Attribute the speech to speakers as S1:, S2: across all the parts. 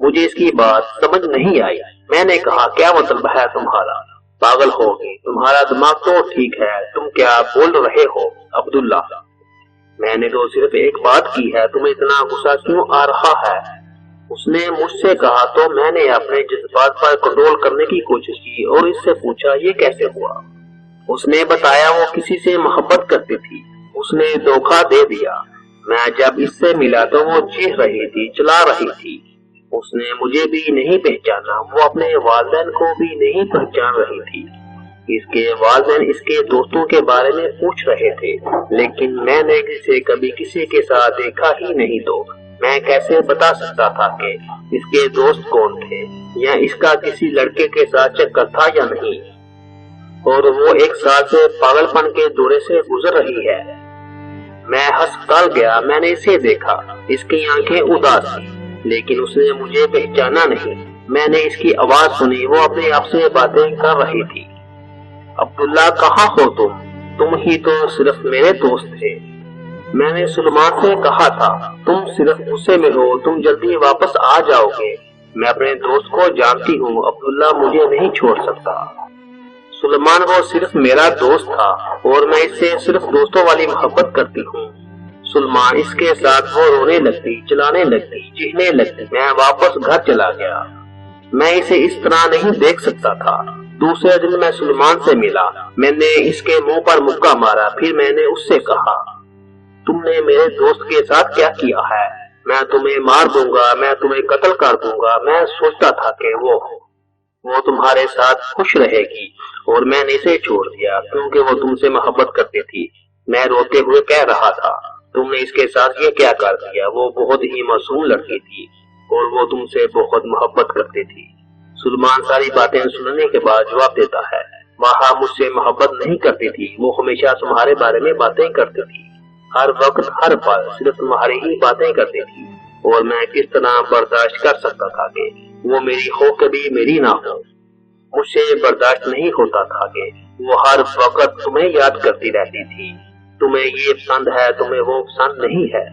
S1: مجھے اس کی بات سمجھ نہیں آئی۔ میں نے کہا کیا مطلب ہے تمہارا؟ پاگل ہوگی، تمہارا دماغ تو ٹھیک ہے، تم کیا بول رہے ہو؟ عبداللہ، میں نے تو صرف ایک بات کی ہے، تمہیں اتنا غصہ کیوں آ رہا ہے؟ اس نے مجھ سے کہا تو میں نے اپنے جذبات پر کنٹرول کرنے کی کوشش کی اور اس سے پوچھا یہ کیسے ہوا؟ اس نے بتایا وہ کسی سے محبت کرتی تھی، اس نے دھوکہ دے دیا۔ میں جب اس سے ملا تو وہ چیخ رہی تھی، چلا رہی تھی۔ اس نے مجھے بھی نہیں پہچانا، وہ اپنے والدین کو بھی نہیں پہچان رہی تھی۔ اس کے والدین اس کے دوستوں کے بارے میں پوچھ رہے تھے، لیکن میں نے اسے کبھی کسی کے ساتھ دیکھا ہی نہیں، تو میں کیسے بتا سکتا تھا کہ اس کے دوست کون تھے یا اس کا کسی لڑکے کے ساتھ چکر تھا یا نہیں؟ اور وہ 1 سال سے پاگل پن کے دورے سے گزر رہی ہے۔ میں ہسپتال گیا، میں نے اسے دیکھا، اس کی آنکھیں اداس تھیں، لیکن اس نے مجھے پہچانا نہیں۔ میں نے اس کی آواز سنی، وہ اپنے آپ سے باتیں کر رہی تھی۔ عبداللہ کہاں ہو تم ہی تو صرف میرے دوست تھے۔ میں نے سلمان سے کہا تھا تم صرف غصے میں ہو، تم جلدی واپس آ جاؤ گے۔ میں اپنے دوست کو جانتی ہوں، عبداللہ مجھے نہیں چھوڑ سکتا۔ سلمان وہ صرف میرا دوست تھا اور میں اس سے صرف دوستوں والی محبت کرتی ہوں۔ سلمان اس کے ساتھ وہ رونے لگتی، چلانے لگتی، چیخنے لگتی۔ میں واپس گھر چلا گیا۔ میں اسے اس طرح نہیں دیکھ سکتا تھا۔ دوسرے دن میں سلمان سے ملا، میں نے اس کے منہ پر مکہ مارا، پھر میں نے اس سے کہا تم نے میرے دوست کے ساتھ کیا کیا ہے؟ میں تمہیں مار دوں گا، میں تمہیں قتل کر دوں گا۔ میں سوچتا تھا کہ وہ تمہارے ساتھ خوش رہے گی اور میں نے اسے چھوڑ دیا کیونکہ وہ تم سے محبت کرتی تھی۔ میں روتے ہوئے کہہ رہا تھا تم نے اس کے ساتھ یہ کیا کر دیا؟ وہ بہت ہی معصوم لڑکی تھی اور وہ تم سے بہت محبت کرتی تھی۔ سلمان ساری باتیں سننے کے بعد جواب دیتا ہے ماہا مجھ سے محبت نہیں کرتی تھی، وہ ہمیشہ تمہارے بارے میں باتیں کرتی تھی، ہر وقت ہر پل صرف تمہاری ہی باتیں کرتی تھی، اور میں کس طرح برداشت کر سکتا تھا کہ وہ میری ہو کبھی میری نہ ہو؟ مجھ سے برداشت نہیں ہوتا تھا کہ وہ ہر وقت تمہیں یاد کرتی رہتی تھی، تمہیں یہ پسند ہے، تمہیں وہ پسند نہیں ہے،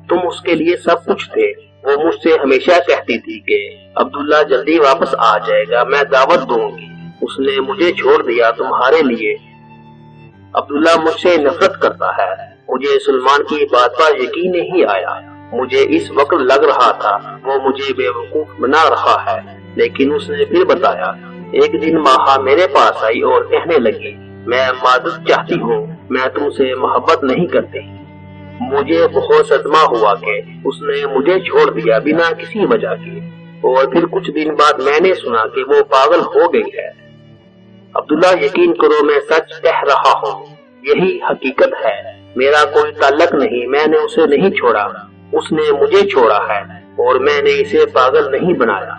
S1: تم اس کے لیے سب کچھ تھے۔ وہ مجھ سے ہمیشہ کہتی تھی کہ عبداللہ جلدی واپس آ جائے گا، میں دعوت دوں گی، اس نے مجھے چھوڑ دیا تمہارے لیے۔ عبداللہ مجھ سے نفرت کرتا ہے۔ مجھے سلمان کی بات پر یقین نہیں آیا۔ مجھے اس وقت لگ رہا تھا وہ مجھے بے وقوف بنا رہا ہے، لیکن اس نے پھر بتایا۔ ایک دن ماہا میرے پاس آئی اور کہنے لگی میں معذرت چاہتی ہوں، میں تم سے محبت نہیں کرتی۔ مجھے بہت صدمہ ہوا کہ اس نے مجھے چھوڑ دیا بنا کسی وجہ کے، اور پھر کچھ دن بعد میں نے سنا کہ وہ پاگل ہو گئی ہے۔ عبداللہ یقین کرو میں سچ کہہ رہا ہوں، یہی حقیقت ہے، میرا کوئی تعلق نہیں، میں نے اسے نہیں چھوڑا، اس نے مجھے چھوڑا ہے اور میں نے اسے پاگل نہیں بنایا۔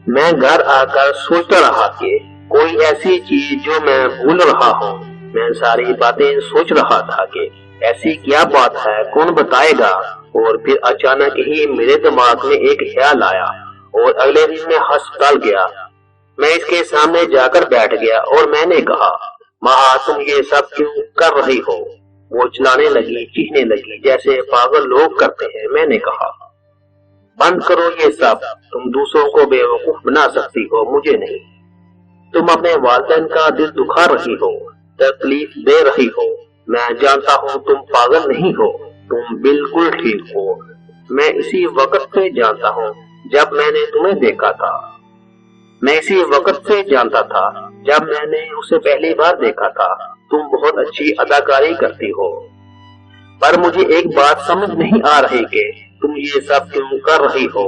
S1: میں گھر آ کر سوچتا رہا کہ کوئی ایسی چیز جو میں بھول رہا ہوں۔ میں ساری باتیں سوچ رہا تھا کہ ایسی کیا بات ہے، کون بتائے گا، اور پھر اچانک ہی میرے دماغ میں ایک خیال آیا اور اگلے دن میں ہسپتال گیا۔ میں اس کے سامنے جا کر بیٹھ گیا اور میں نے کہا ماں تم یہ سب کیوں کر رہی ہو؟ وہ چلانے لگی، چیخنے لگی جیسے پاگل لوگ کرتے ہیں۔ میں نے کہا بند کرو یہ سب، تم دوسروں کو بے وقوف بنا سکتی ہو، مجھے نہیں۔ تم اپنے والدین کا دل دکھا رہی ہو، تکلیف دے رہی ہو۔ میں جانتا ہوں تم پاگل نہیں ہو، تم بالکل ٹھیک ہو۔ میں اسی وقت سے جانتا ہوں جب میں نے تمہیں دیکھا تھا، میں اسی وقت سے جانتا تھا جب میں نے اسے پہلی بار دیکھا تھا۔ تم بہت اچھی اداکاری کرتی ہو، پر مجھے ایک بات سمجھ نہیں آ رہی کہ تم یہ سب کیوں کر رہی ہو؟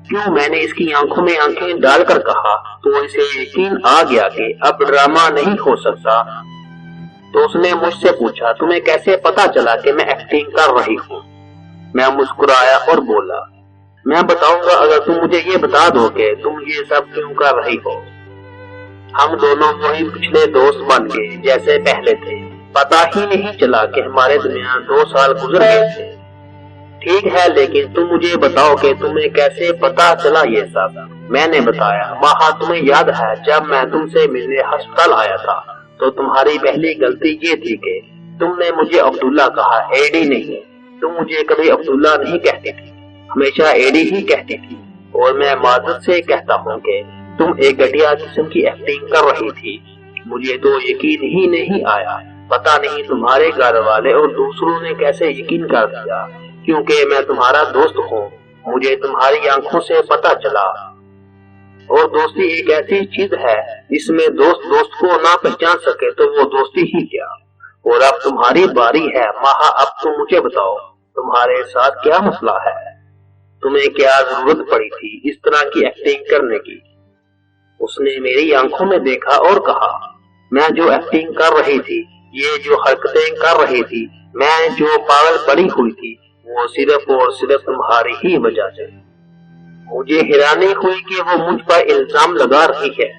S1: کیوں؟ میں نے اس کی آنکھوں میں آنکھیں ڈال کر کہا تو اسے یقین آ گیا کہ اب ڈرامہ نہیں ہو سکتا۔ تو اس نے مجھ سے پوچھا تمہیں کیسے پتا چلا کہ میں ایکٹنگ کر رہی ہوں؟ میں مسکرایا اور بولا میں بتاؤں گا اگر تم مجھے یہ بتا دو کہ تم یہ سب کیوں کر رہی ہو۔ ہم دونوں وہی پچھلے دوست بن گئے جیسے پہلے تھے، پتا ہی نہیں چلا کہ ہمارے درمیان 2 سال گزر گئے تھے۔ ٹھیک ہے لیکن تم مجھے بتاؤ کہ تمہیں کیسے پتا چلا یہ سب؟ میں نے بتایا ماہا تمہیں یاد ہے جب میں تم سے ملنے ہسپتال آیا تھا تو تمہاری پہلی غلطی یہ تھی کہ تم نے مجھے عبداللہ کہا، ایڈی نہیں۔ تم مجھے کبھی عبداللہ نہیں کہتی تھی، ہمیشہ ایڈی ہی کہتی تھی۔ اور میں معذرت سے کہتا ہوں کہ تم ایک گھٹیا قسم کی ایکٹنگ کر رہی تھی۔ مجھے تو یقین ہی نہیں آیا، پتہ نہیں تمہارے گھر والے اور دوسروں نے کیسے یقین کر دیا، کیونکہ میں تمہارا دوست ہوں۔ مجھے تمہاری آنکھوں سے پتہ چلا، اور دوستی ایک ایسی چیز ہے جس میں دوست کو نہ پہچان سکے تو وہ دوستی ہی کیا۔ اور اب تمہاری باری ہے ماہا، اب تم مجھے بتاؤ تمہارے ساتھ کیا مسئلہ ہے؟ تمہیں کیا ضرورت پڑی تھی اس طرح کی ایکٹنگ کرنے کی؟ اس نے میری آنکھوں میں دیکھا اور کہا، میں جو ایکٹنگ کر رہی تھی، یہ جو حرکتیں کر رہی تھی، میں جو پاگل پڑی ہوئی تھی، وہ صرف اور صرف تمہاری ہی وجہ سے۔ مجھے حیرانی ہوئی کہ وہ مجھ پر الزام لگا رہی ہے۔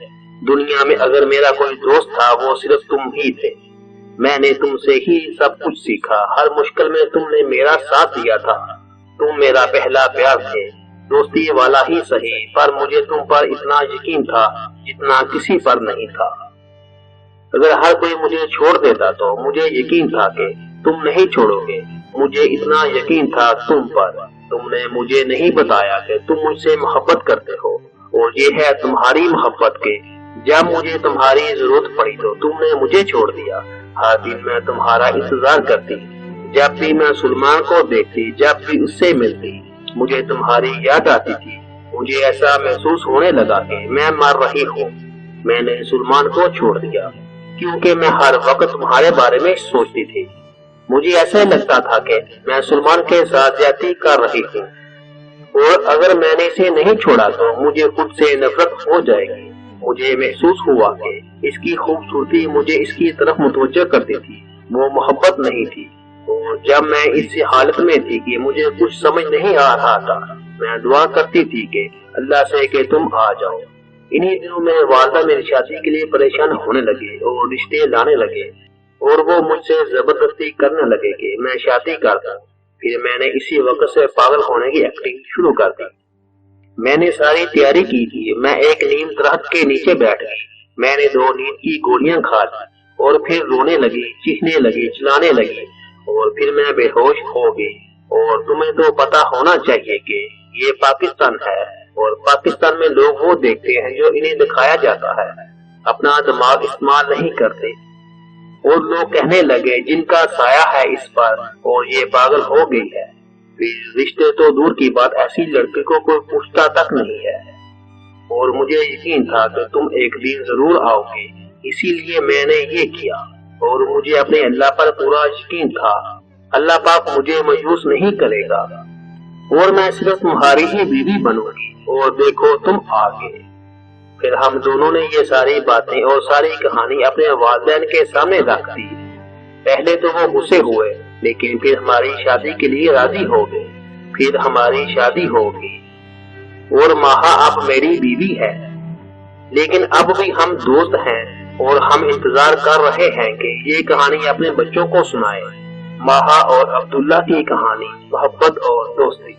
S1: دنیا میں اگر میرا کوئی دوست تھا وہ صرف تم ہی تھے۔ میں نے تم سے ہی سب کچھ سیکھا، ہر مشکل میں تم نے میرا ساتھ دیا تھا۔ تم میرا پہلا پیار تھے، دوستی والا ہی صحیح، پر مجھے تم پر اتنا یقین تھا جتنا کسی پر نہیں تھا۔ اگر ہر کوئی مجھے چھوڑ دیتا تو مجھے یقین تھا کہ تم نہیں چھوڑو گے۔ مجھے اتنا یقین تھا تم پر، تم نے مجھے نہیں بتایا کہ تم مجھ سے محبت کرتے ہو، اور یہ ہے تمہاری محبت کہ جب مجھے تمہاری ضرورت پڑی تو تم نے مجھے چھوڑ دیا۔ ہر دن میں تمہارا انتظار کرتی، جب بھی میں سلمان کو دیکھتی، جب بھی اس سے ملتی، مجھے تمہاری یاد آتی تھی۔ مجھے ایسا محسوس ہونے لگا کہ میں مر رہی ہوں۔ میں نے سلمان کو چھوڑ دیا کیونکہ میں ہر وقت تمہارے بارے میں سوچتی تھی۔ مجھے ایسا لگتا تھا کہ میں سلمان کے ساتھ زیادتی کر رہی ہوں، اور اگر میں نے اسے نہیں چھوڑا تو مجھے خود سے نفرت ہو جائے گی۔ مجھے محسوس ہوا کہ اس کی خوبصورتی مجھے اس کی طرف متوجہ کرتی تھی، وہ محبت نہیں تھی۔ اور جب میں اس حالت میں تھی کہ مجھے کچھ سمجھ نہیں آ رہا تھا، میں دعا کرتی تھی کہ اللہ سے کہ تم آ جاؤ۔ انہی دنوں میں والدہ میری شادی کے لیے پریشان ہونے لگے اور رشتے لانے لگے، اور وہ مجھ سے زبردستی کرنے لگے کہ میں شادی کر دوں۔ پھر میں نے اسی وقت سے پاگل ہونے کی ایکٹنگ شروع کر دی۔ میں نے ساری تیاری کی تھی، میں ایک نیم درخت کے نیچے بیٹھ گئی۔ میں نے 2 نیند کی گولیاں کھا لی، اور پھر رونے لگی، چیخنے لگی، چلانے لگی، اور پھر میں بے ہوش ہو گئی۔ اور تمہیں تو پتا ہونا چاہیے کہ یہ پاکستان ہے، اور پاکستان میں لوگ وہ دیکھتے ہیں جو انہیں دکھایا جاتا ہے، اپنا دماغ استعمال نہیں کرتے۔ اور لوگ کہنے لگے جن کا سایہ ہے اس پر، اور یہ پاگل ہو گئی ہے۔ پھر رشتے تو دور کی بات، ایسی لڑکی کو کوئی پوچھتا تک نہیں ہے۔ اور مجھے یقین تھا کہ تم ایک دن ضرور آؤ گے، اسی لیے میں نے یہ کیا۔ اور مجھے اپنے اللہ پر پورا یقین تھا، اللہ پاک مجھے مایوس نہیں کرے گا، اور میں صرف تمہاری ہی بیوی بنوں گی۔ اور دیکھو تم آ گئے۔ پھر ہم دونوں نے یہ ساری باتیں اور ساری کہانی اپنے والدین کے سامنے رکھ دی۔ پہلے تو وہ غصے ہوئے، لیکن پھر ہماری شادی کے لیے راضی ہو گئے۔ پھر ہماری شادی ہوگی، اور ماہا اب میری بیوی ہے۔ لیکن اب بھی ہم دوست ہیں، اور ہم انتظار کر رہے ہیں کہ یہ کہانی اپنے بچوں کو سنائے، ماہا اور عبداللہ کی کہانی، محبت اور دوستی۔